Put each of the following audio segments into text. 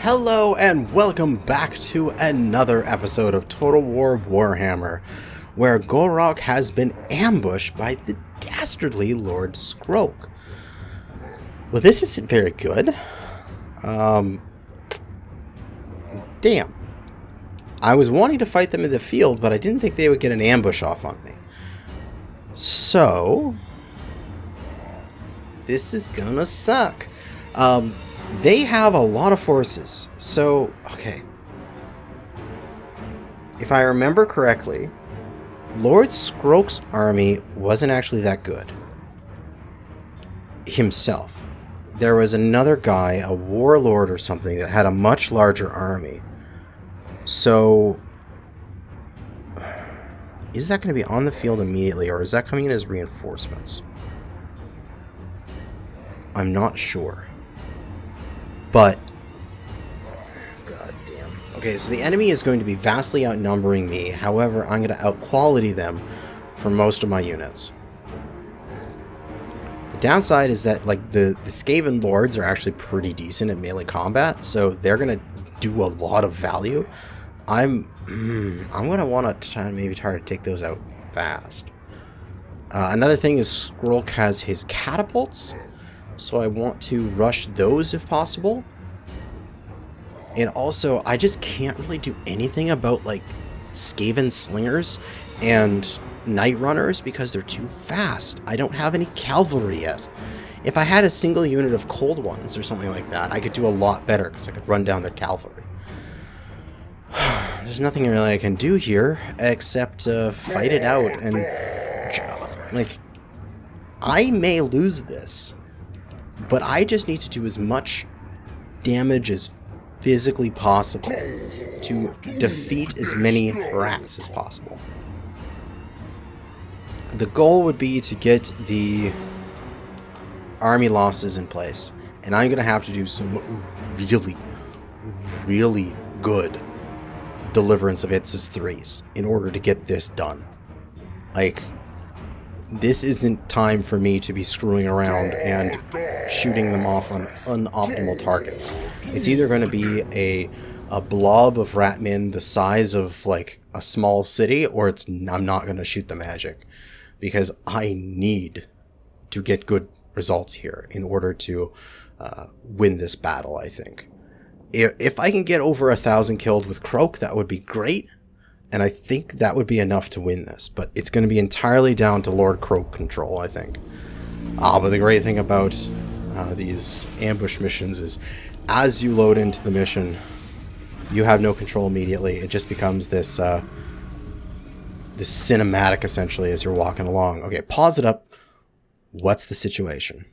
Hello and welcome back to another episode of Total War Warhammer, where Gor-Rok has been ambushed by the dastardly Lord Gor-Rok. Well, this isn't very good. Damn. I was wanting to fight them in the field, but I didn't think they would get an ambush off on me. So, this is gonna suck. They have a lot of forces. So, okay. If I remember correctly, Lord Gor-Rok's army wasn't actually that good himself. There was another guy, a warlord or something, that had a much larger army. So, is that going to be on the field immediately, or is that coming in as reinforcements? I'm not sure. But, god damn. Okay, so the enemy is going to be vastly outnumbering me. However, I'm going to outquality them for most of my units. The downside is that, like, the Skaven Lords are actually pretty decent at melee combat, so they're going to do a lot of value. I'm going to want to maybe try to take those out fast. Another thing is Gor-Rok has his catapults. So I want to rush those if possible. And also, I just can't really do anything about, like, Skaven Slingers and Night Runners because they're too fast. I don't have any cavalry yet. If I had a single unit of Cold Ones or something like that, I could do a lot better because I could run down their cavalry. There's nothing really I can do here except fight it out and, like, I may lose this. But I just need to do as much damage as physically possible to defeat as many rats as possible. The goal would be to get the army losses in place. And I'm going to have to do some really, really good deliverance of Itz's 3s in order to get this done. Like, this isn't time for me to be screwing around and shooting them off on unoptimal targets. It's either going to be a blob of ratmen the size of, like, a small city, or I'm not going to shoot the magic. Because I need to get good results here in order to win this battle, I think. If I can get over 1,000 killed with Gor-Rok, that would be great. And I think that would be enough to win this. But it's going to be entirely down to Lord Gor-Rok control, I think. But the great thing about these ambush missions is, as you load into the mission, you have no control immediately. It just becomes this, this cinematic, essentially, as you're walking along. Okay, pause it up. What's the situation?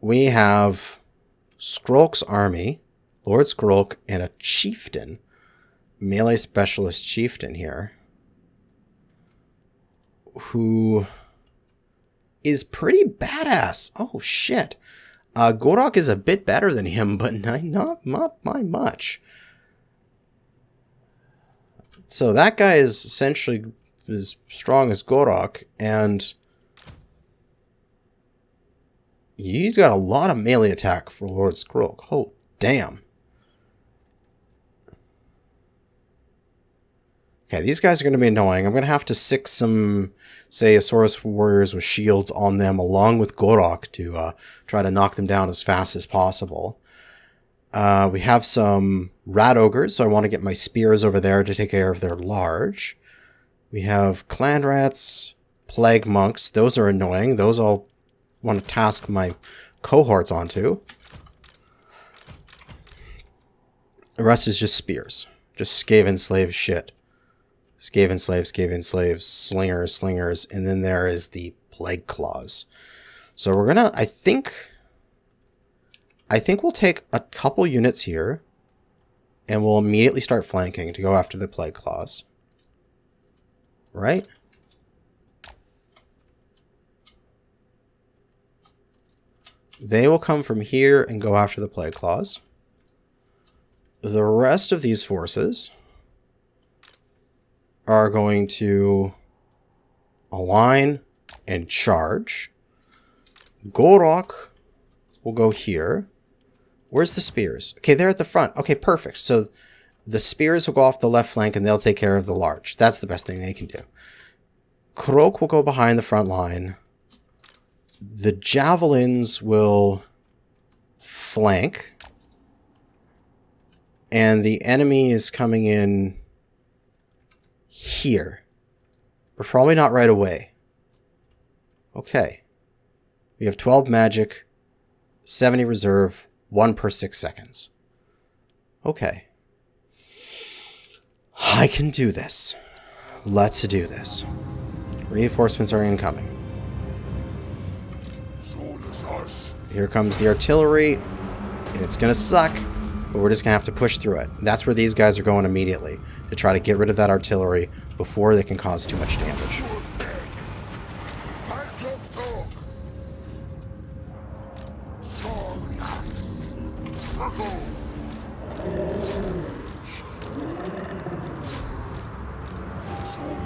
We have Gor-Rok's army, Lord Gor-Rok, and a chieftain. Melee specialist chieftain here, who is pretty badass. Oh shit. Gor-Rok is a bit better than him, but not by much. So that guy is essentially as strong as Gor-Rok, and he's got a lot of melee attack for Lord Gor-Rok. Oh damn. Okay, these guys are going to be annoying. I'm going to have to sick some, say, Asaurus warriors with shields on them along with Gor-Rok to try to knock them down as fast as possible. We have some rat ogres, so I want to get my spears over there to take care of their large. We have clan rats, plague monks. Those are annoying. Those I'll want to task my cohorts onto. The rest is just spears. Just Skaven slave shit. Skaven slaves, slingers, and then there is the plague claws. So we're gonna, I think we'll take a couple units here, and we'll immediately start flanking to go after the plague claws. Right? They will come from here and go after the plague claws. The rest of these forces are going to align and charge. Gor-Rok will go here. Where's the spears? Okay, they're at the front. Okay, perfect. So the spears will go off the left flank and they'll take care of the large. That's the best thing they can do. Gor-Rok will go behind the front line. The javelins will flank. And the enemy is coming in here. But probably not right away. Okay. We have 12 magic, 70 reserve, 1 per 6 seconds. Okay. I can do this. Let's do this. Reinforcements are incoming. Here comes the artillery. And it's going to suck, but we're just going to have to push through it. That's where these guys are going immediately, to try to get rid of that artillery before they can cause too much damage.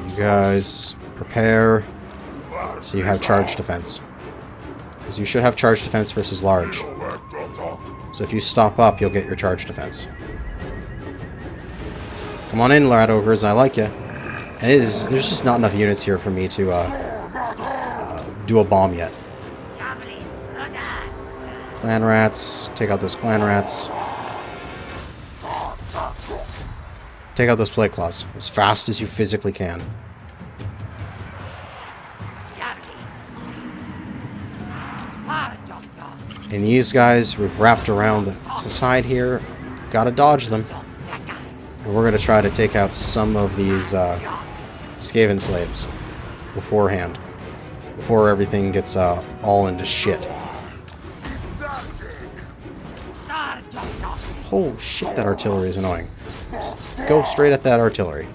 You guys prepare so you have charge defense. Because you should have charge defense versus large. So if you stop up, you'll get your charge defense. Come on in, lad ogres, I like you. There's just not enough units here for me to do a bomb yet. Clan rats, take out those clan rats. Take out those plague claws as fast as you physically can. And these guys, we've wrapped around the side here. Gotta dodge them. And we're gonna try to take out some of these Skaven slaves beforehand. Before everything gets all into shit. Oh shit, that artillery is annoying. Just go straight at that artillery.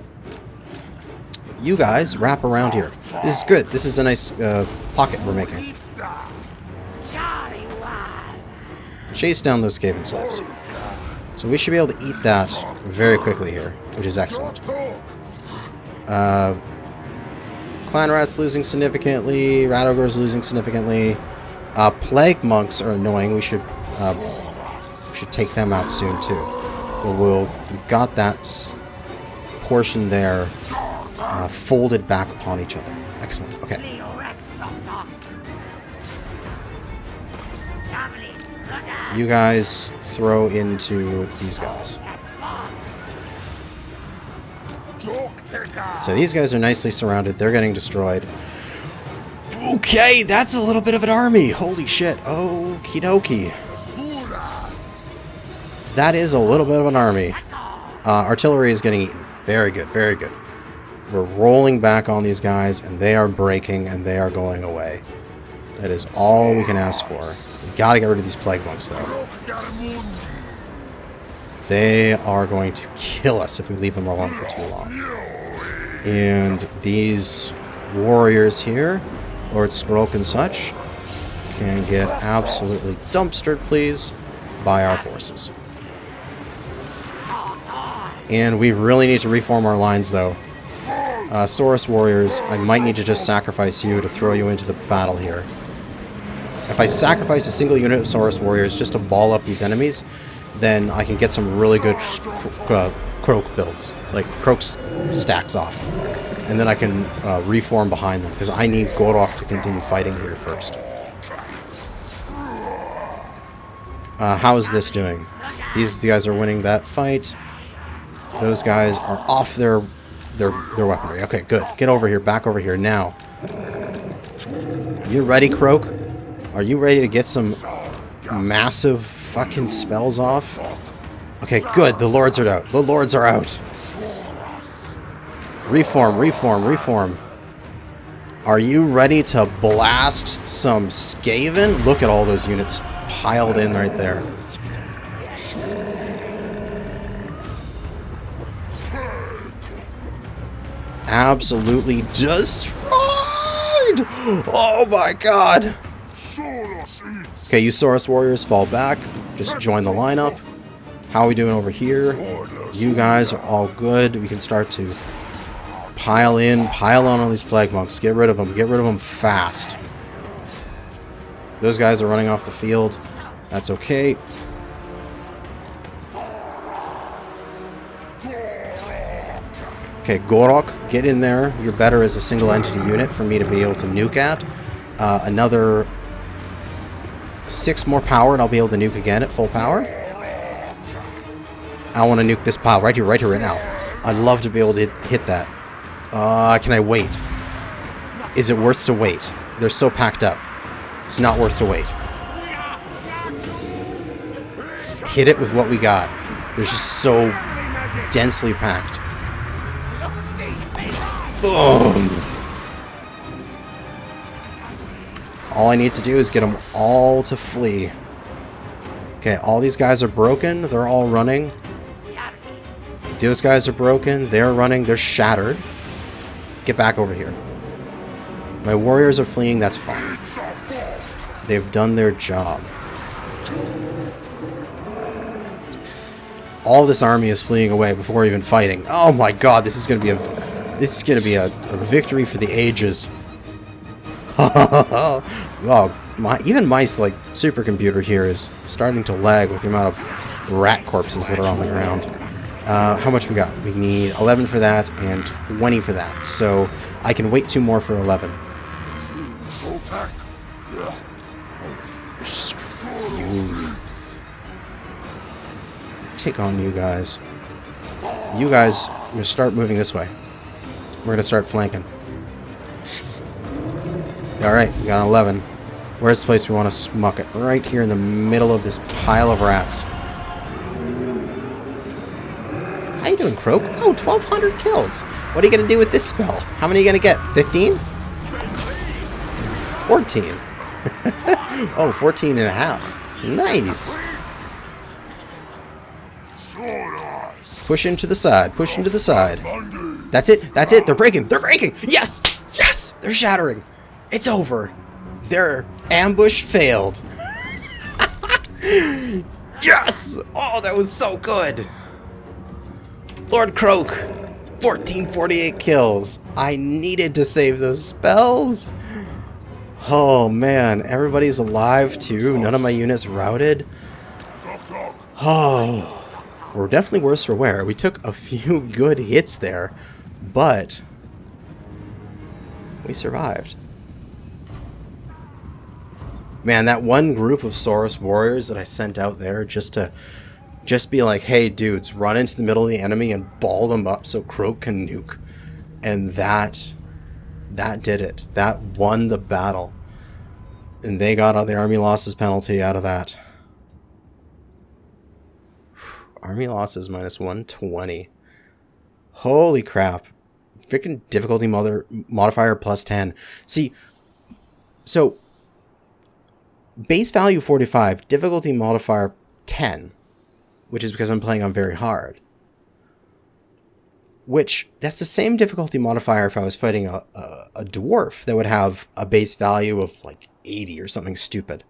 You guys, wrap around here. This is good. This is a nice pocket we're making. Chase down those Skaven slaves. So we should be able to eat that very quickly here, which is excellent. Clan rats losing significantly. Rat ogres losing significantly. Plague monks are annoying. We should take them out soon too. But we've got that portion there folded back upon each other. Excellent. Okay. You guys throw into these guys. So these guys are nicely surrounded. They're getting destroyed. Okay, that's a little bit of an army. Holy shit. Okie dokie. That is a little bit of an army. Artillery is getting eaten. Very good, very good. We're rolling back on these guys, and they are breaking, and they are going away. That is all we can ask for. We gotta get rid of these plague monks, though. They are going to kill us if we leave them alone for too long. And these warriors here, Lord Gor-Rok and such, can get absolutely dumpstered, please, by our forces. And we really need to reform our lines, though. Saurus warriors, I might need to just sacrifice you to throw you into the battle here. If I sacrifice a single unit of Saurus warriors just to ball up these enemies, then I can get some really good Krok builds, like Krok stacks off. And then I can reform behind them, because I need Gor-Rok to continue fighting here first. How is this doing? These guys are winning that fight. Those guys are off their weaponry. Okay, good. Get over here, back over here now. You ready, Krok? Are you ready to get some massive fucking spells off? Okay, good. The lords are out. The lords are out. Reform, reform, reform. Are you ready to blast some Skaven? Look at all those units piled in right there. Absolutely destroyed! Oh my god! Okay, you Saurus warriors, fall back. Just join the lineup. How are we doing over here? You guys are all good. We can start to pile on all these plague monks. Get rid of them. Get rid of them fast. Those guys are running off the field. That's okay. Okay, Gor-Rok, get in there. You're better as a single entity unit for me to be able to nuke at. Another 6 more power and I'll be able to nuke again at full power. I want to nuke this pile right here, right now. I'd love to be able to hit that. Can I wait? Is it worth to wait? They're so packed up. It's not worth to wait. Hit it with what we got. They're just so densely packed. Boom! All I need to do is get them all to flee. Okay, all these guys are broken. They're all running. Those guys are broken. They're running. They're shattered. Get back over here. My warriors are fleeing. That's fine. They've done their job. All this army is fleeing away before even fighting. Oh my god, this is going to be a victory for the ages. Oh, even my like supercomputer here is starting to lag with the amount of rat corpses that are on the ground. How much we got? We need 11 for that and 20 for that. So I can wait 2 more for 11. Take on you guys. You guys, I'm going to start moving this way. We're going to start flanking. Alright, we got an 11. Where's the place we want to smuck it? Right here in the middle of this pile of rats. How you doing, Croak? Oh, 1,200 kills. What are you going to do with this spell? How many are you going to get? 15? 14. Oh, 14 and a half. Nice. Push into the side. Push into the side. That's it. That's it. They're breaking. They're breaking. Yes. Yes. They're shattering. It's over. Their ambush failed. Yes. Oh, that was so good. Lord Croak. 1448 kills. I needed to save those spells. Oh, man. Everybody's alive, too. None of my units routed. Oh. We're definitely worse for wear. We took a few good hits there, but we survived. Man, that one group of Saurus warriors that I sent out there just to be like, hey, dudes, run into the middle of the enemy and ball them up so Croak can nuke. And that did it. That won the battle. And they got the army losses penalty out of that. Army losses minus 120. Holy crap. Freaking difficulty modifier plus 10. See, so base value 45, difficulty modifier 10, which is because I'm playing on very hard. Which, that's the same difficulty modifier if I was fighting a dwarf that would have a base value of like 80 or something stupid.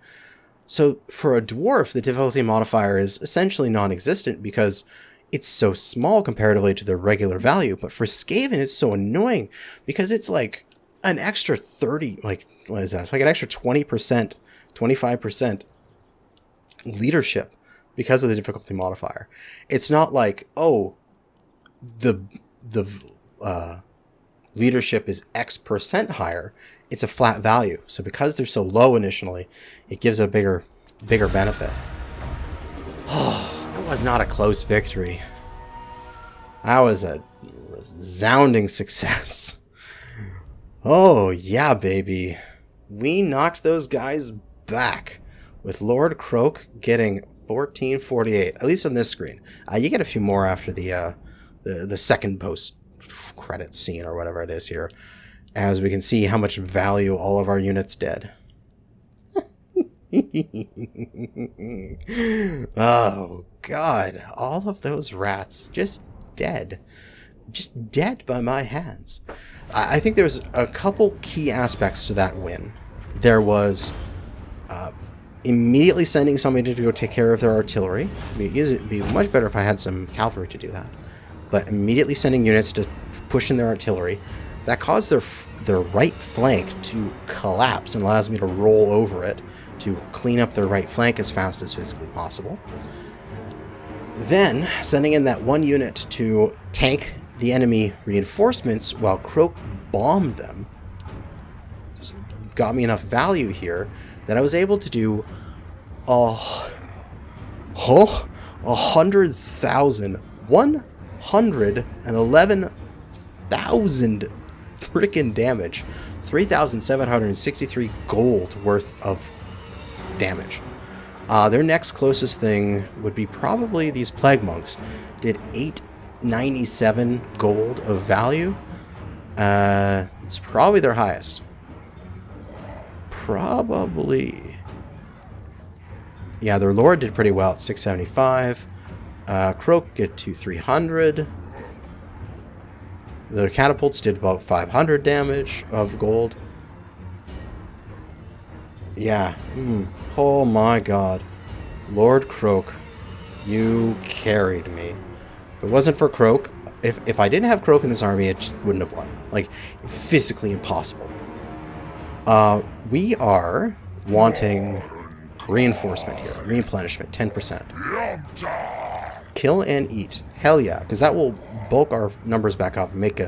So for a dwarf, the difficulty modifier is essentially non-existent because it's so small comparatively to the regular value. But for Skaven, it's so annoying because it's like an extra 30, like, what is that? It's like an extra 20%, 25% leadership because of the difficulty modifier. It's not like, oh, the leadership is X% higher. It's a flat value. So because they're so low initially, it gives a bigger benefit. Oh, that was not a close victory. That was a resounding success. Oh, yeah, baby. We knocked those guys back with Lord Croak getting 1448, at least on this screen. You get a few more after the second post-credit scene or whatever it is here, as we can see how much value all of our units did. Oh, God. All of those rats just dead. Just dead by my hands. I think there's a couple key aspects to that win. There was immediately sending somebody to go take care of their artillery. It'd be much better if I had some cavalry to do that. But immediately sending units to push in their artillery. That caused their right flank to collapse and allows me to roll over it to clean up their right flank as fast as physically possible. Then, sending in that one unit to tank the enemy reinforcements while Croak bombed them got me enough value here that I was able to do 111,000 freaking damage. 3,763 gold worth of damage. Their next closest thing would be probably these Plague Monks. Did 897 gold of value. It's probably their highest. Probably. Yeah, their Lord did pretty well at 675. Croak get to 300. The catapults did about 500 damage of gold. Yeah. Oh my god. Lord Croak, you carried me. If it wasn't for Croak, if I didn't have Croak in this army, it just wouldn't have won. Like, physically impossible. We are wanting reinforcement here. Replenishment, 10%. Kill and eat. Hell yeah, because that will bulk our numbers back up and make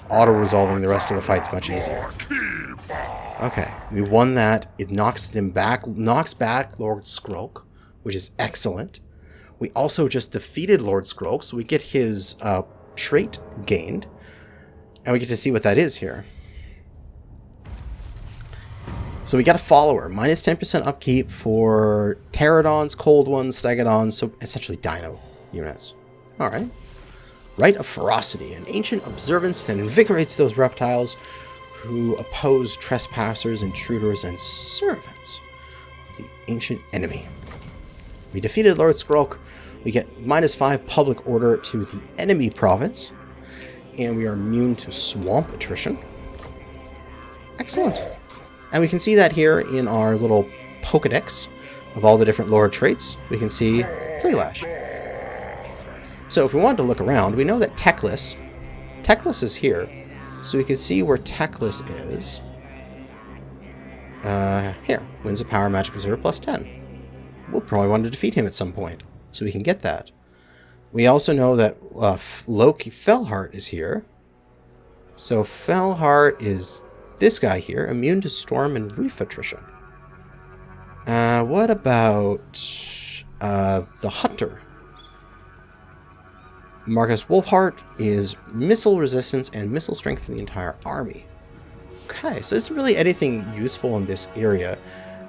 auto-resolving the rest of the fights much easier. Okay, we won that. It knocks them back, knocks back Lord Skrok, which is excellent. We also just defeated Lord Skrok, so we get his trait gained, and we get to see what that is here. So we got a follower, minus 10% upkeep for Pterodons, Cold Ones, Stegodons, so essentially Dino units. Alright. Rite of Ferocity, an ancient observance that invigorates those reptiles who oppose trespassers, intruders, and servants of the ancient enemy. We defeated Lord Skrok. We get minus 5 public order to the enemy province, and we are immune to swamp attrition. Excellent. And we can see that here in our little Pokedex of all the different lore traits. We can see Playlash. So if we wanted to look around, we know that Teclis is here. So we can see where Teclis is. Here. Winds of Power, Magic Reserve, plus 10. We'll probably want to defeat him at some point, so we can get that. We also know that Loki Fellheart is here. So Fellheart is this guy here, immune to storm and reef attrition. What about the Hunter? Marcus Wolfheart is missile resistance and missile strength for the entire army. Okay, so isn't really anything useful in this area.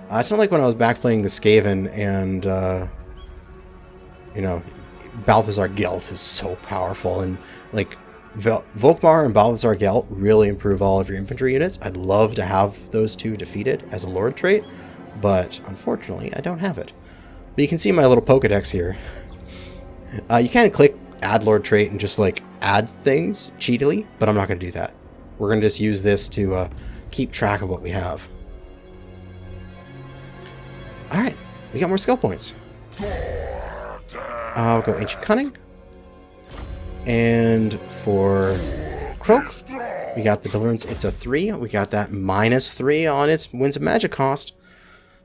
It's not like when I was back playing the Skaven and, you know, Balthazar Gelt is so powerful, and, like, Volkmar and Balthazar Gelt really improve all of your infantry units. I'd love to have those two defeated as a Lord trait, but unfortunately I don't have it. But you can see my little Pokedex here. You can click add Lord trait and just like add things cheatily, but I'm not going to do that. We're going to just use this to keep track of what we have. Alright, we got more skill points. I'll go Ancient Cunning. And for Croak, we got the Deliverance. It's a 3. We got that minus 3 on its Winds of Magic cost.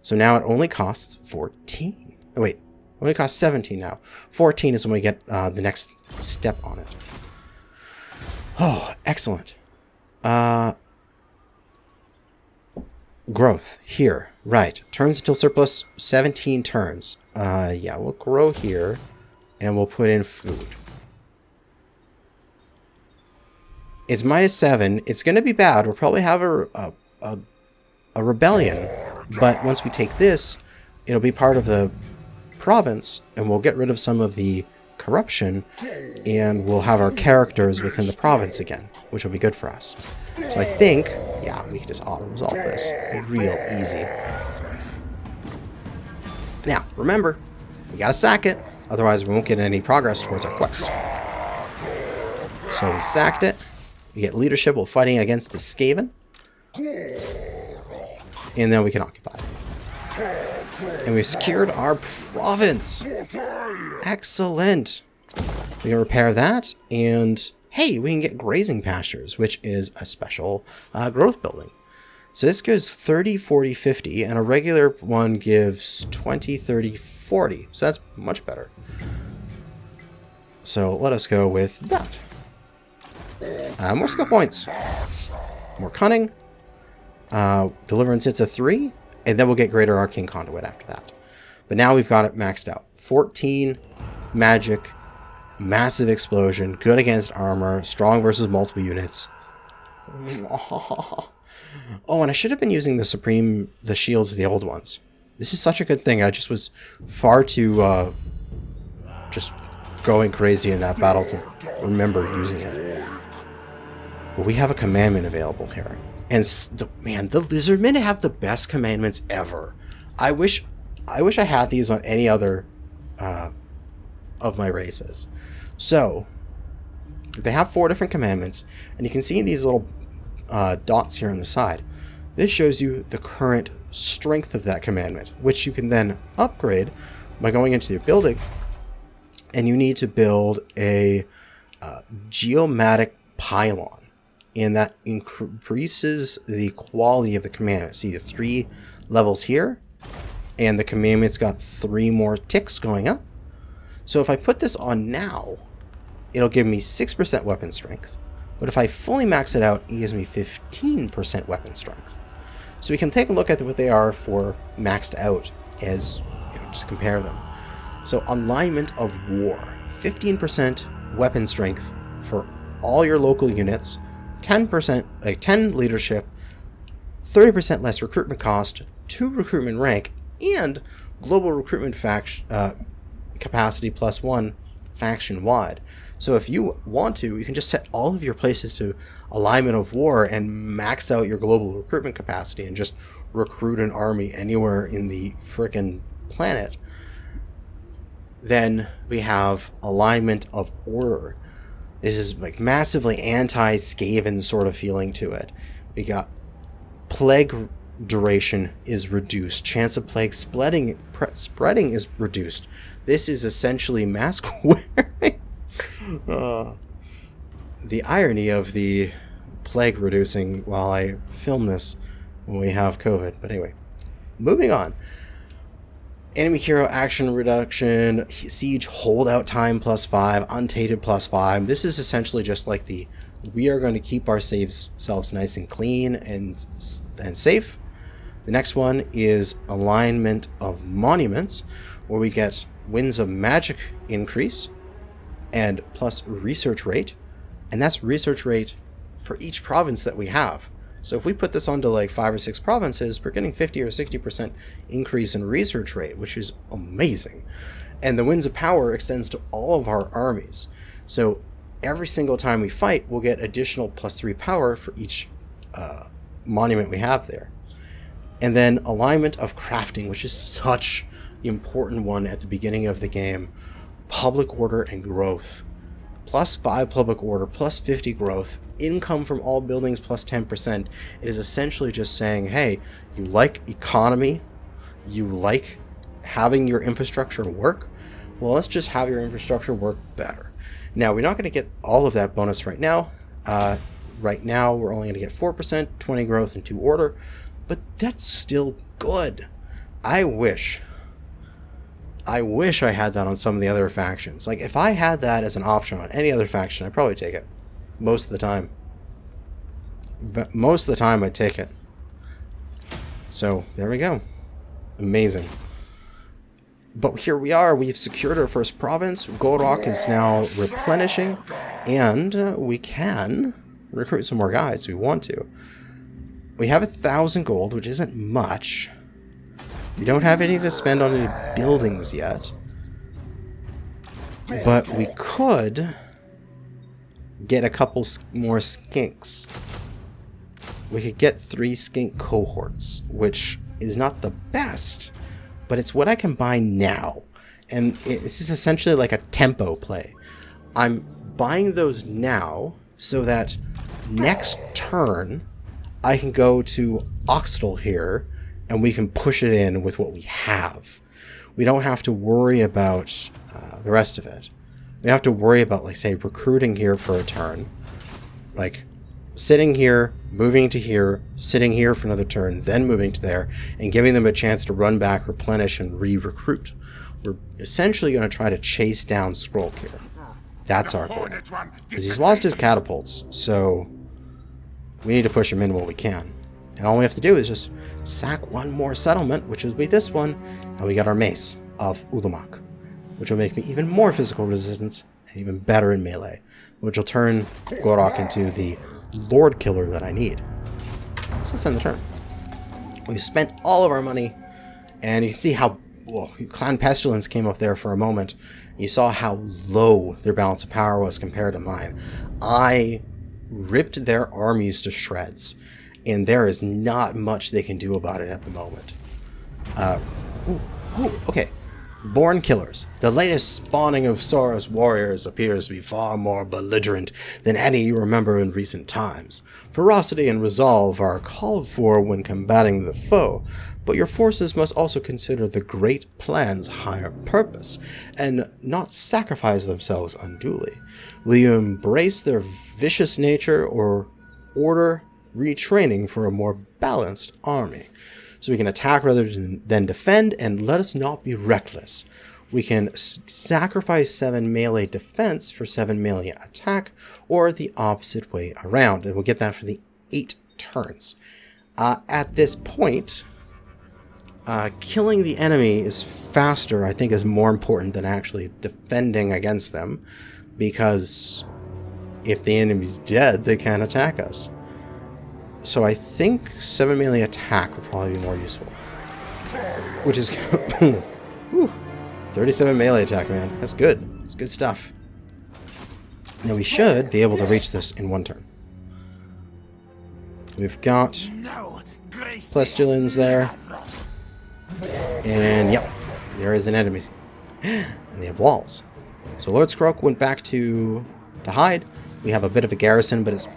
So now it only costs 14. Oh, wait. It only costs 17 now. 14 is when we get the next step on it. Oh, excellent. Growth. Here. Right. Turns until surplus 17 turns. Yeah, we'll grow here. And we'll put in food. It's minus 7. It's going to be bad. We'll probably have a rebellion. But once we take this, it'll be part of the province, and we'll get rid of some of the corruption, and we'll have our characters within the province again, which will be good for us. So I think, yeah, we can just auto-resolve this real easy. Now, remember, we gotta sack it, otherwise we won't get any progress towards our quest. So we sacked it. We get leadership while fighting against the Skaven. And then we can occupy it. And we've secured our province. Excellent. We can repair that. And hey, we can get Grazing Pastures, which is a special growth building. So this goes 30, 40, 50. And a regular one gives 20, 30, 40. So that's much better. So let us go with that. More skill points. More cunning. Deliverance, it's a 3. And then we'll get Greater Arcane Conduit after that. But now we've got it maxed out. 14 magic, massive explosion, good against armor, strong versus multiple units. Oh, and I should have been using the shields of the old ones. This is such a good thing. I just was far too just going crazy in that battle to remember using it. But we have a commandment available here. And man, the Lizardmen have the best commandments ever. I wish I had these on any other of my races. So they have 4 different commandments, and you can see these little dots here on the side. This shows you the current strength of that commandment, which you can then upgrade by going into your building, and you need to build a geomatic pylon. And that increases the quality of the commandment. So you have 3 levels here, and the commandment's got 3 more ticks going up. So if I put this on now, it'll give me 6% weapon strength. But if I fully max it out, it gives me 15% weapon strength. So we can take a look at what they are for maxed out as, just to compare them. So Alignment of War, 15% weapon strength for all your local units, 10 leadership, 30% less recruitment cost, 2 recruitment rank, and global recruitment capacity +1 faction wide. So if you want to, you can just set all of your places to Alignment of War and max out your global recruitment capacity and just recruit an army anywhere in the frickin' planet. Then we have Alignment of Order. This is like massively anti-Skaven sort of feeling to it. We got plague duration is reduced. Chance of plague spreading is reduced. This is essentially mask wearing. The irony of the plague reducing while I film this when we have COVID. But anyway, moving on. Enemy hero action reduction, siege holdout time +5, untainted +5. This is essentially just like we are going to keep our selves nice and clean and safe. The next one is Alignment of Monuments, where we get Winds of Magic increase and plus research rate. And that's research rate for each province that we have. So if we put this onto like 5 or 6 provinces, we're getting 50 or 60% increase in research rate, which is amazing. And the Winds of Power extends to all of our armies. So every single time we fight, we'll get additional +3 power for each monument we have there. And then Alignment of Crafting, which is such an important one at the beginning of the game. Public Order and Growth. +5 public order, +50 growth, income from all buildings +10%. It is essentially just saying, hey, you like economy, you like having your infrastructure work, well, let's just have your infrastructure work better. Now, we're not going to get all of that bonus right now. Right now, we're only going to get 4%, 20 growth, and 2 order, but that's still good. I wish I had that on some of the other factions. Like, if I had that as an option on any other faction, I'd probably take it. Most of the time. But most of the time, I'd take it. So, there we go. Amazing. But here we are. We've secured our first province. Gor-Rok is now replenishing. And we can recruit some more guys if we want to. We have 1,000 gold, which isn't much. We don't have any to spend on any buildings yet. But we could get a couple more skinks. We could get 3 skink cohorts, which is not the best, but it's what I can buy now. And this is essentially like a tempo play. I'm buying those now so that next turn I can go to Oxtal here and we can push it in with what we have. We don't have to worry about the rest of it. We don't have to worry about, like, say, recruiting here for a turn. Like, sitting here, moving to here, sitting here for another turn, then moving to there, and giving them a chance to run back, replenish, and re-recruit. We're essentially going to try to chase down Scroll here. That's our goal. Because he's lost his catapults, so we need to push him in while we can. And all we have to do is just sack one more settlement, which will be this one, and we got our mace of Udomak, which will make me even more physical resistance and even better in melee, which will turn Gor-Rok into the Lord Killer that I need. So let's end the turn. We've spent all of our money, and you can see how, well, Clan Pestilence came up there for a moment. You saw how low their balance of power was compared to mine. I ripped their armies to shreds, and there is not much they can do about it at the moment. Okay. Born Killers. The latest spawning of Sora's warriors appears to be far more belligerent than any you remember in recent times. Ferocity and resolve are called for when combating the foe, but your forces must also consider the great plan's higher purpose, and not sacrifice themselves unduly. Will you embrace their vicious nature or order retraining for a more balanced army? So we can attack rather than defend, and let us not be reckless. We can sacrifice 7 melee defense for 7 melee attack, or the opposite way around, and we'll get that for the 8 turns. At this point, killing the enemy is faster, I think, is more important than actually defending against them, because if the enemy's dead, they can't attack us. So I think 7 melee attack would probably be more useful. Which is 37 melee attack, man. That's good. It's good stuff. Now we should be able to reach this in 1 turn. We've got Pestilence there. And yep, there is an enemy. And they have walls. So Lord Skrok went back to hide. We have a bit of a garrison, but it's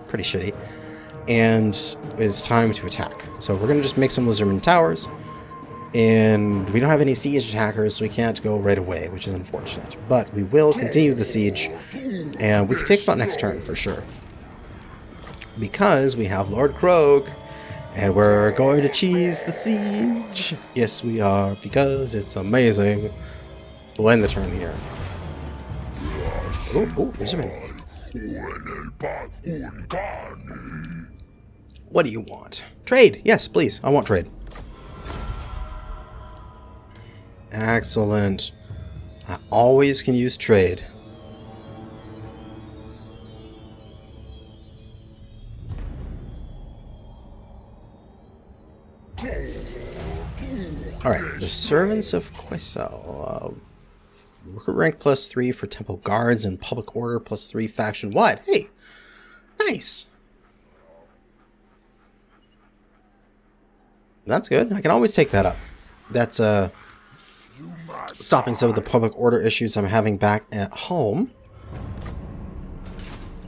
pretty shitty. And it's time to attack. So we're going to just make some Lizardman towers. And we don't have any siege attackers, so we can't go right away, which is unfortunate. But we will continue the siege, and we can take about next turn for sure. Because we have Lord Krog, and we're going to cheese the siege. Yes, we are, because it's amazing. We'll end the turn here. Oh, Lizardman. What do you want? Trade! Yes, please. I want trade. Excellent. I always can use trade. Alright, the Servants of Quesel. Recruit rank +3 for Temple Guards and Public Order +3 faction-wide. Hey! Nice! That's good. I can always take that up. That's stopping some of the public order issues I'm having back at home,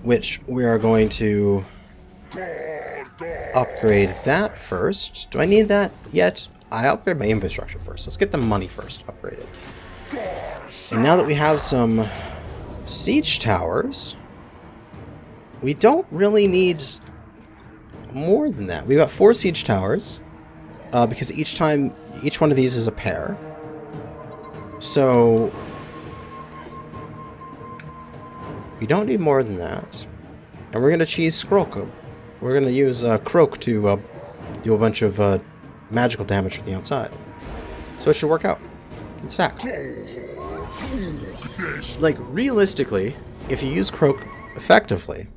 which we are going to upgrade that first. Do I need that yet? I upgrade my infrastructure first. Let's get the money first upgraded. And now that we have some siege towers, we don't really need more than that. We've got 4 siege towers. Because each one of these is a pair. So we don't need more than that. And we're going to cheese Skrok. We're going to use Krok to do a bunch of magical damage from the outside. So it should work out. Let's attack. Like, realistically, if you use Krok effectively,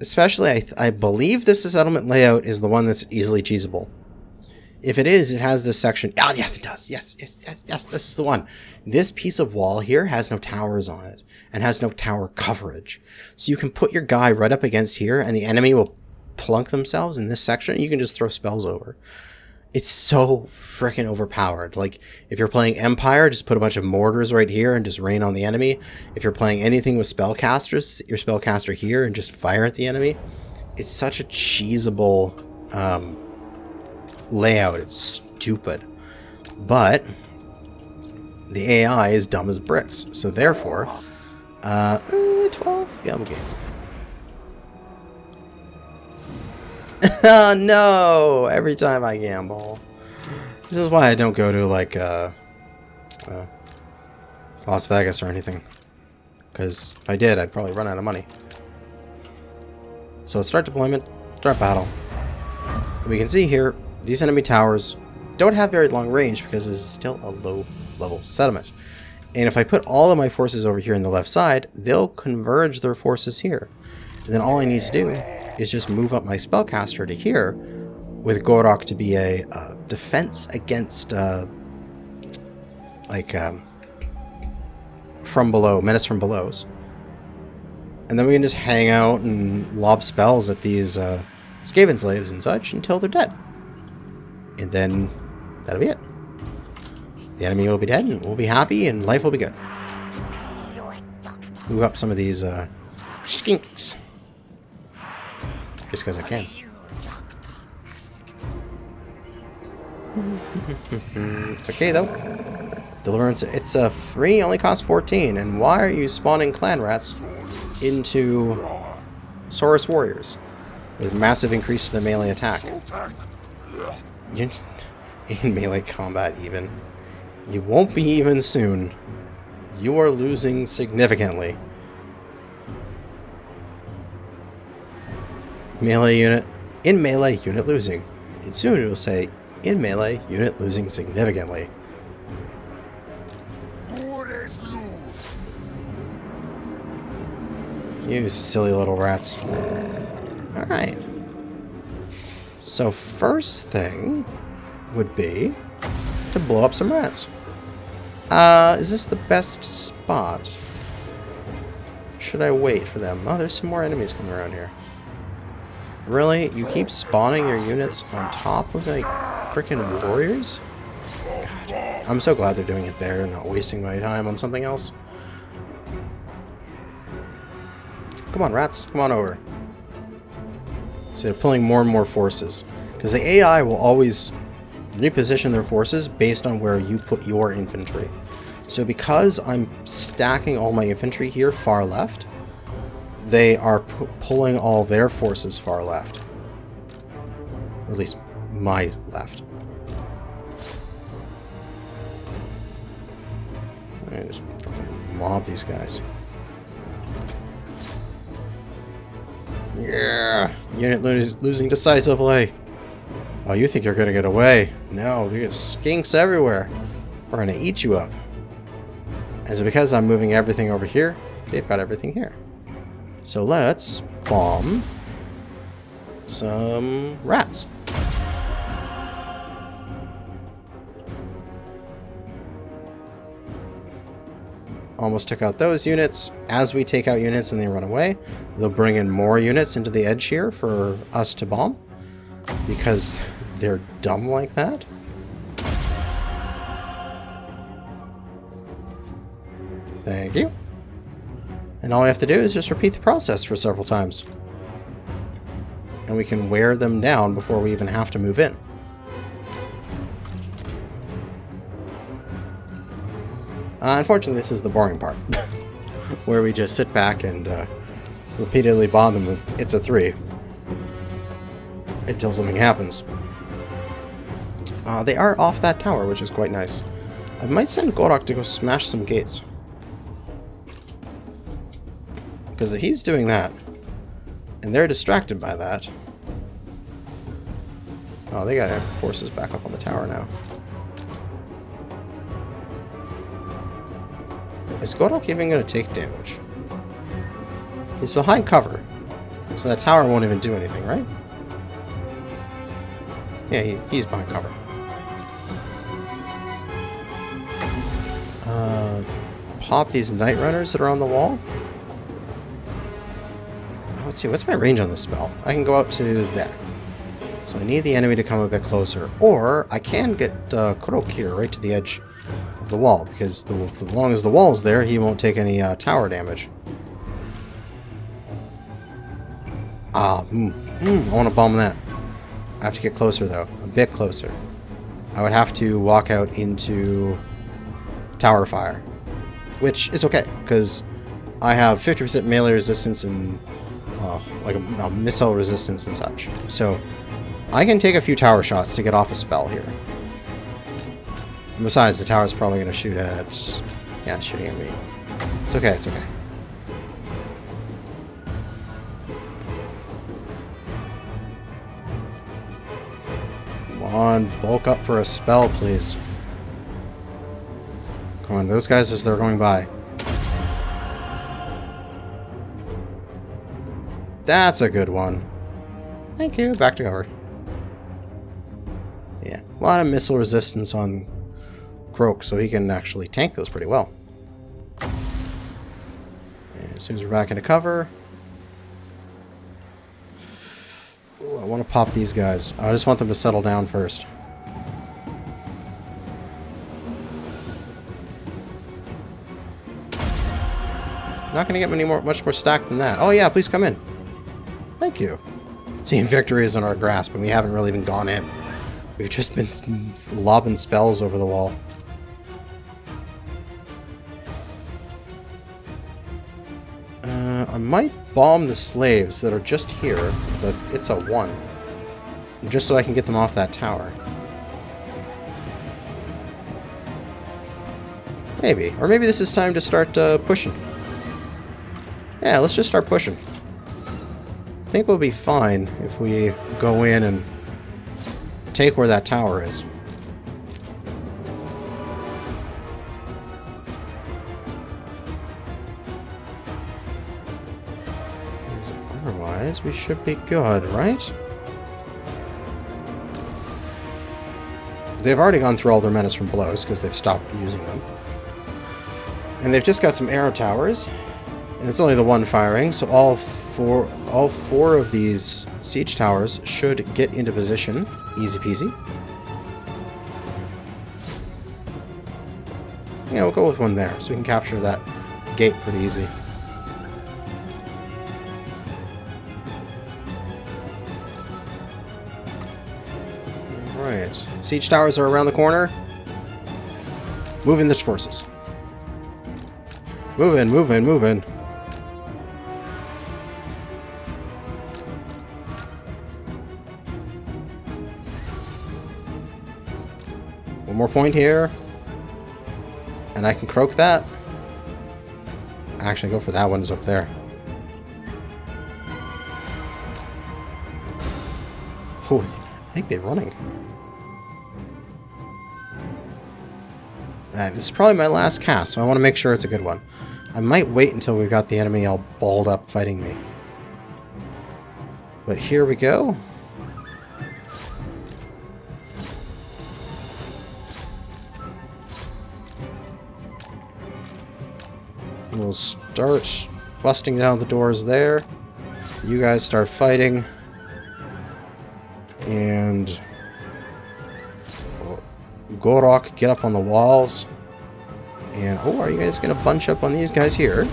especially I believe this settlement layout is the one that's easily cheesable. If it is, it has this section. Oh, yes, it does. Yes, this is the one. This piece of wall here has no towers on it and has no tower coverage. So you can put your guy right up against here and the enemy will plunk themselves in this section and you can just throw spells over. It's so freaking overpowered. Like, if you're playing Empire, just put a bunch of mortars right here and just rain on the enemy. If you're playing anything with spellcasters, your spellcaster here and just fire at the enemy. It's such a cheesable layout. It's stupid, but the AI is dumb as bricks, so therefore 12, yeah, okay. No, every time I gamble. This is why I don't go to like Las Vegas or anything. because if I did, I'd probably run out of money. So start deployment, start battle. And we can see here, these enemy towers don't have very long range because this is still a low-level settlement. And if I put all of my forces over here on the left side, they'll converge their forces here. And then all I need to do is just move up my spellcaster to here, with Gor-Rok to be a defense against, from below, menace from belows. And then we can just hang out and lob spells at these Skaven slaves and such until they're dead. And then that'll be it. The enemy will be dead, and we'll be happy, and life will be good. Move up some of these skinks. Just because I can. It's okay, though. Deliverance, it's a free, only costs 14. And why are you spawning clan rats into Saurus warriors with massive increase to the melee attack? In melee combat, even. You won't be even soon. You are losing significantly. Melee unit. In melee, unit losing. And soon it will say, in melee, unit losing significantly. You silly little rats. Alright. So first thing would be to blow up some rats. Is this the best spot? Should I wait for them? Oh, there's some more enemies coming around here. Really? You keep spawning your units on top of, like, freaking warriors? God. I'm so glad they're doing it there and not wasting my time on something else. Come on, rats. Come on over. So they're pulling more and more forces. Because the AI will always reposition their forces based on where you put your infantry. So because I'm stacking all my infantry here far left, they are pulling all their forces far left. Or at least my left. I just mob these guys. Yeah! Unit losing decisively. Oh, you think you're gonna get away? No, you get skinks everywhere. We're gonna eat you up. And so because I'm moving everything over here, they've got everything here. So let's bomb some rats. Almost took out those units. As we take out units and they run away, they'll bring in more units into the edge here for us to bomb. Because they're dumb like that. Thank you. And all we have to do is just repeat the process for several times. And we can wear them down before we even have to move in. Unfortunately, this is the boring part. Where we just sit back and repeatedly bomb them with it's a 3. Until something happens. They are off that tower, which is quite nice. I might send Gor-Rok to go smash some gates. Because if he's doing that, and they're distracted by that... Oh, they got forces back up on the tower now. Is Gor-Rok even going to take damage? He's behind cover, so that tower won't even do anything, right? Yeah, he's behind cover. Pop these night runners that are on the wall. Let's see, what's my range on this spell? I can go out to there. So I need the enemy to come a bit closer. Or I can get Gor-Rok here, right to the edge of the wall, because as long as the wall's there, he won't take any tower damage. I want to bomb that. I have to get closer, though. A bit closer. I would have to walk out into tower fire. Which is okay, because I have 50% melee resistance and like a missile resistance and such. So I can take a few tower shots to get off a spell here. And besides, the tower's probably going to shoot at... Yeah, it's shooting at me. It's okay, it's okay. on, bulk up for a spell, please. Come on, those guys as they're going by. That's a good one. Thank you. Back to cover. Yeah, a lot of missile resistance on Gor-Rok, so he can actually tank those pretty well. And as soon as we're back into cover... Ooh, I want to pop these guys. I just want them to settle down first. Not going to get much more stacked than that. Oh yeah, please come in. Thank you. See, victory is in our grasp, and we haven't really even gone in. We've just been lobbing spells over the wall. I might bomb the slaves that are just here. But it's a 1. Just so I can get them off that tower. Maybe. Or maybe this is time to start pushing. Yeah, let's just start pushing. I think we'll be fine if we go in and take where that tower is. Otherwise, we should be good, right? They've already gone through all their menace from blows because they've stopped using them. And they've just got some arrow towers. And it's only the one firing, so all four of these siege towers should get into position. Easy peasy. Yeah, we'll go with one there, so we can capture that gate pretty easy. Alright. Siege towers are around the corner. Moving the forces. Move in, move in, move in. One more point here. And I can croak that. Actually, go for that one is up there. Oh, I think they're running. This is probably my last cast, so I want to make sure it's a good one. I might wait until we've got the enemy all balled up fighting me. But here we go. We'll start busting down the doors there. You guys start fighting. And Gor-Rok, get up on the walls. And, oh, are you guys going to bunch up on these guys here?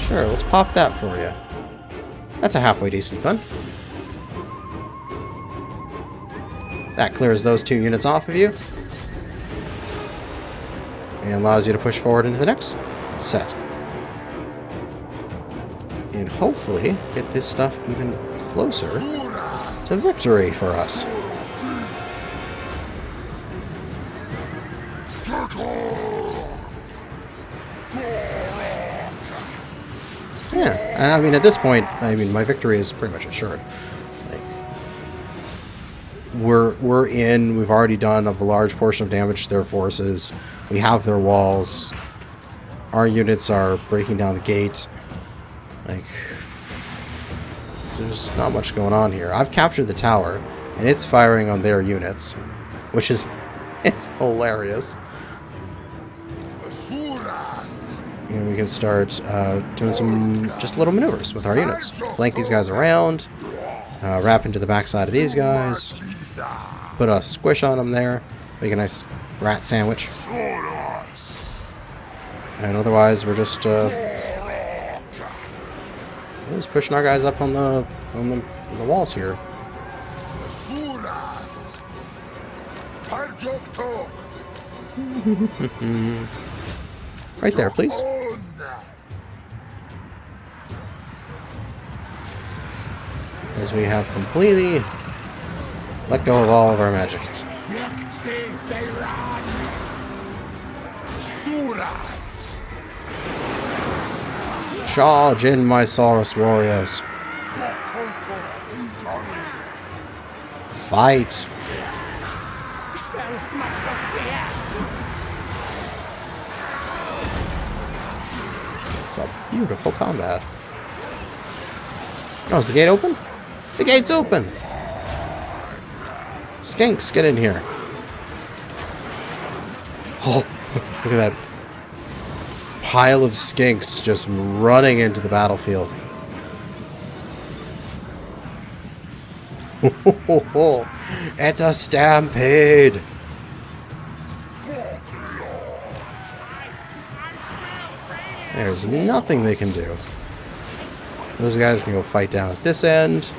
Sure, let's pop that for you. That's a halfway decent one. That clears those 2 units off of you. And allows you to push forward into the next set. And hopefully get this stuff even closer to victory for us. Yeah, and I mean at this point, I mean my victory is pretty much assured. Like, we're in. We've already done a large portion of damage to their forces. We have their walls. Our units are breaking down the gate. Like, there's not much going on here. I've captured the tower, and it's firing on their units, which is it's hilarious. And we can start doing some just little maneuvers with our units. Flank these guys around, wrap into the backside of these guys, put a squish on them there, make a nice rat sandwich. And otherwise, we're just pushing our guys up on the walls here. Right there, please. As we have completely let go of all of our magic. Charge in, my Saurus warriors. Fight. It's a beautiful combat. Oh, is the gate open? The gate's open! Skinks, get in here. Oh, look at that pile of skinks just running into the battlefield. It's a stampede! There's nothing they can do. Those guys can go fight down at this end.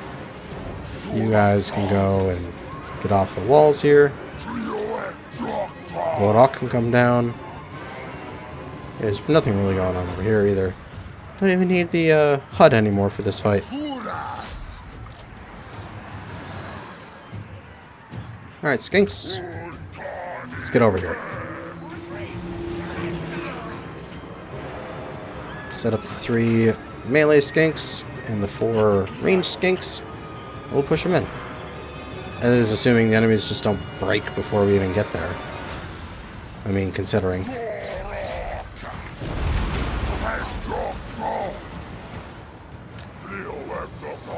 You guys can go and get off the walls here. Gor-Rok can come down. There's nothing really going on over here either. Don't even need the HUD anymore for this fight. Alright, skinks. Let's get over here. Set up the 3 melee skinks and the 4 ranged skinks. We'll push them in. That is assuming the enemies just don't break before we even get there. I mean, considering.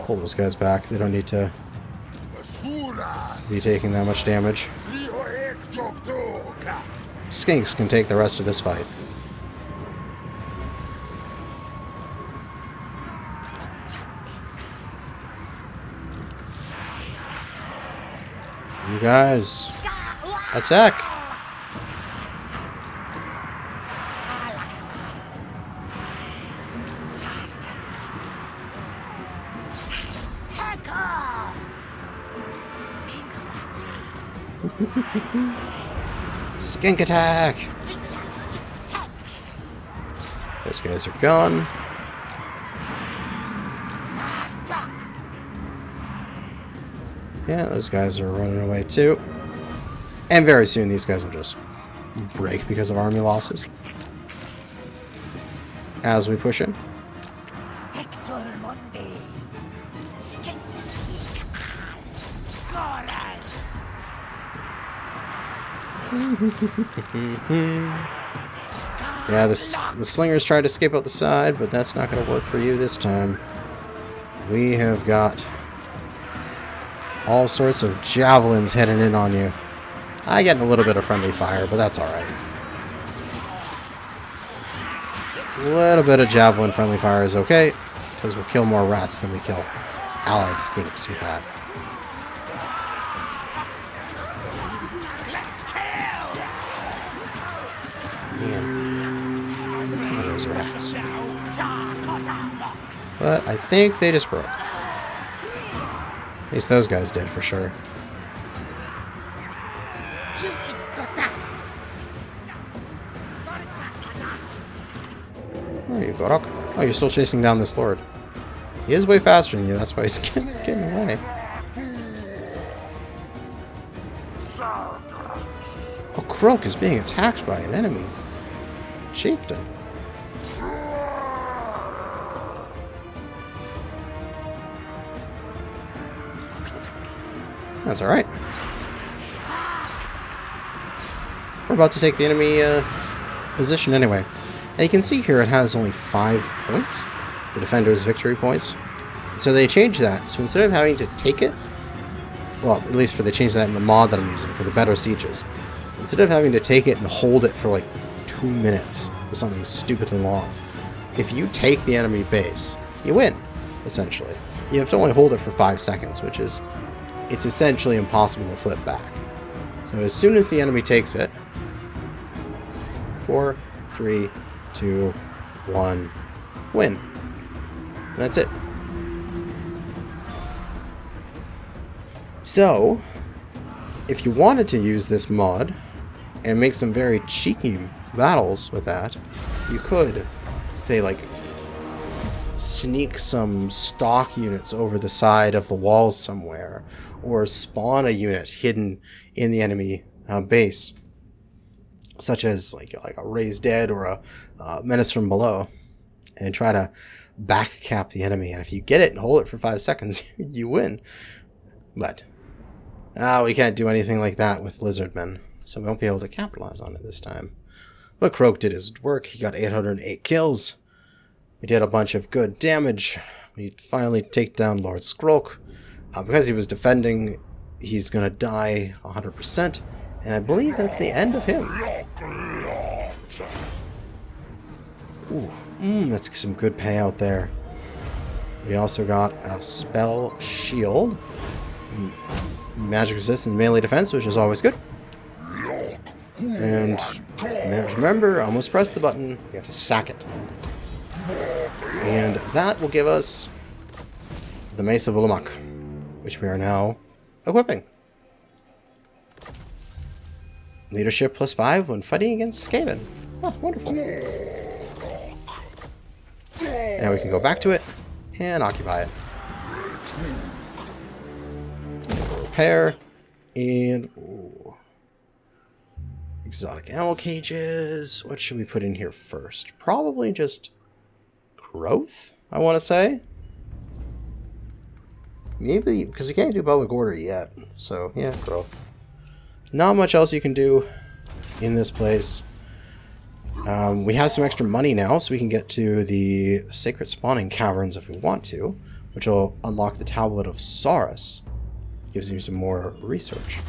Pull those guys back. They don't need to be taking that much damage. Skinks can take the rest of this fight. You guys, attack! Skink attack! Those guys are gone. Yeah, those guys are running away too. And very soon these guys will just break because of army losses. As we push in. Yeah, the slingers tried to escape out the side, but that's not going to work for you this time. We have got all sorts of javelins heading in on you. I get a little bit of friendly fire, but that's alright. A little bit of javelin friendly fire is okay, because we'll kill more rats than we kill allied skinks with that. Yeah. Oh, those rats. But I think they just broke. At least those guys did, for sure. Where are you, Gor-Rok? Oh, you're still chasing down this lord. He is way faster than you, that's why he's getting away. Oh, Croak is being attacked by an enemy chieftain. That's alright. We're about to take the enemy position anyway. And you can see here it has only 5 points. The defender's victory points. So they changed that. So instead of having to take it, well, at least they changed that in the mod that I'm using for the better sieges. Instead of having to take it and hold it for like 2 minutes or something stupidly long, if you take the enemy base, you win, essentially. You have to only hold it for 5 seconds, which is, it's essentially impossible to flip back. So as soon as the enemy takes it, 4, 3, 2, 1, win. And that's it. So, if you wanted to use this mod and make some very cheeky battles with that, you could, say, like, sneak some stock units over the side of the walls somewhere, or spawn a unit hidden in the enemy base, such as like a raised dead or a menace from below, and try to backcap the enemy. And if you get it and hold it for 5 seconds, you win. But We can't do anything like that with lizardmen, so we won't be able to capitalize on it this time. But Gor-Rok did his work. He got 808 kills. We did a bunch of good damage. We finally take down Lord Gor-Rok. Because he was defending, he's going to die 100%. And I believe that's the end of him. Ooh, that's some good payout there. We also got a spell shield. Magic resistance, melee defense, which is always good. And remember, almost press the button. We have to sack it. And that will give us the Mace of Ulamok, which we are now equipping. Leadership +5 when fighting against Skaven. Oh, wonderful. Now we can go back to it and occupy it. Repair. And ooh, exotic animal cages. What should we put in here first? Probably just growth, I want to say. Maybe, because we can't do public order yet. So, yeah, growth. Not much else you can do in this place. We have some extra money now, so we can get to the Sacred Spawning Caverns if we want to, which will unlock the Tablet of Saurus. Gives you some more research,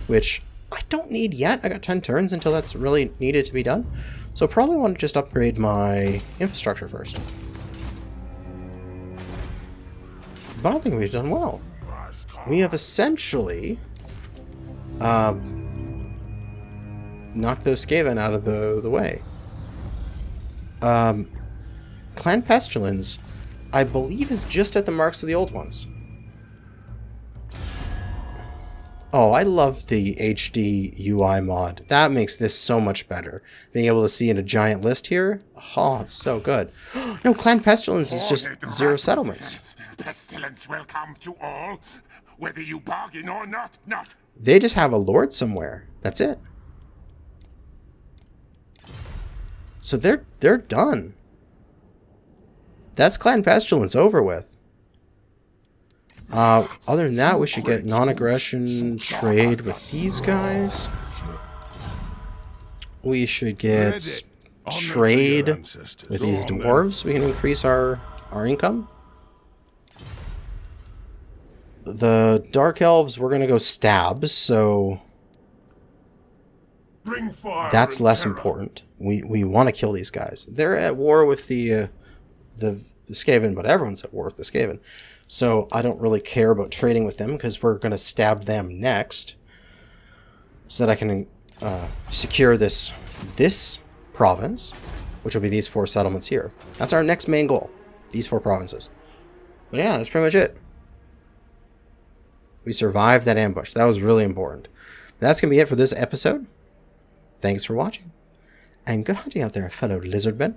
which I don't need yet. I got 10 turns until that's really needed to be done. So probably want to just upgrade my infrastructure first. But I think we've done well. We have essentially knocked those Skaven out of the way. Clan Pestilence, I believe, is just at the marks of the old ones. Oh, I love the HD UI mod. That makes this so much better. Being able to see in a giant list here. Oh, it's so good. No, Clan Pestilence is just 0 settlements. Pestilence will come to all, whether you bargain or not. They just have a lord somewhere. That's it. So they're done. That's Clan Pestilence over with. Other than that, we should get non-aggression trade with these guys. We should get trade with these dwarves. We can increase our income. The Dark Elves, we're going to go stab, so that's less important. We want to kill these guys. They're at war with the Skaven, but everyone's at war with the Skaven. So I don't really care about trading with them because we're going to stab them next, so that I can secure this province, which will be these 4 settlements here. That's our next main goal, these 4 provinces. But yeah, that's pretty much it. We survived that ambush. That was really important. That's going to be it for this episode. Thanks for watching, and good hunting out there, fellow lizardmen.